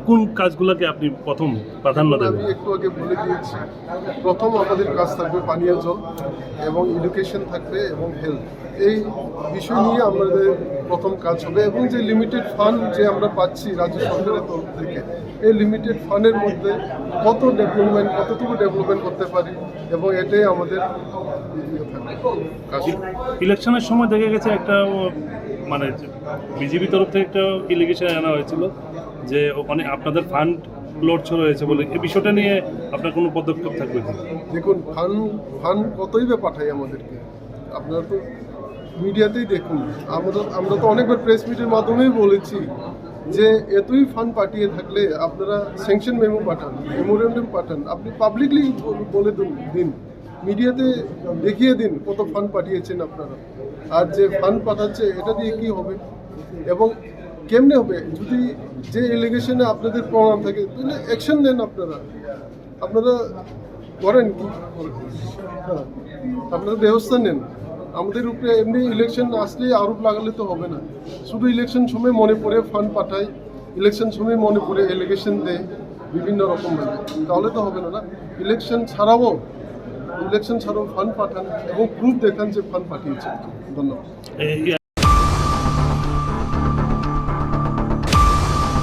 কোন কাজগুলোকে আপনি প্রথম প্রাধান্য আমি দেবেন? একটু আগে বলে দিয়েছি, প্রথম আমাদের কাজ থাকবে পানীয় জল এবং এডুকেশন থাকবে এবং হেলথ। এই বিষয় নিয়ে আমাদের প্রথম কাজ হবে এবং যে লিমিটেড ফান্ড যে আমরা পাচ্ছি রাজ্য সরকারের তরফ থেকে, এই লিমিটেড ফান্ডের মধ্যে কতটুকু ডেভেলপমেন্ট করতে পারি এবং এটাই আমাদের কাজ। ইলেকশনের সময় দেখা গেছে একটা মানে বিজেপি তরফ থেকে একটা ইলিগেশন আনা হয়েছিল যে ওখানে আপনাদের ফান্ড লড়ছড় হয়েছে বলে, এই বিষয়টা নিয়ে আপনার কোনো পদক্ষেপ থাকবে কি? দেখুন, ফান্ড কতই বা পাঠাই আমাদেরকে, আপনারা তো মিডিয়াতেই দেখুন। আমরা তো অনেকবার প্রেস মিটের মাধ্যমেই বলেছি যে এতই ফান্ড পাঠিয়ে থাকলে আপনারা স্যাংশন মেমো পাঠান, মেমোরেন্ডাম পাঠান, আপনি পাবলিকলি বলে দিন, মিডিয়াতে দেখিয়ে দিন কত ফান্ড পাঠিয়েছেন আপনারা। আর যে ফান্ড পাঠাচ্ছে এটা দিয়ে কি হবে এবং কেমনে হবে? যদি যে এলিগেশনে আপনাদের প্রমাণ থাকে তাহলে অ্যাকশন নেন। আপনারা করেন কি? হ্যাঁ, আপনারা ব্যবস্থা নেন। আমাদের উপরে এমনি ইলেকশন আসলেই আরোপ লাগালে তো হবে না। শুধু ইলেকশন সময় মনে পড়ে ফান্ড পাঠায়, ইলেকশন সময় মনে পড়ে এলিগেশন দেয় বিভিন্ন রকমভাবে, তাহলে তো হবে না। ইলেকশন ছাড়াও ফান্ড পাঠান এবং প্রুফ দেখান যে ফান্ড পাঠিয়েছে। ধন্যবাদ।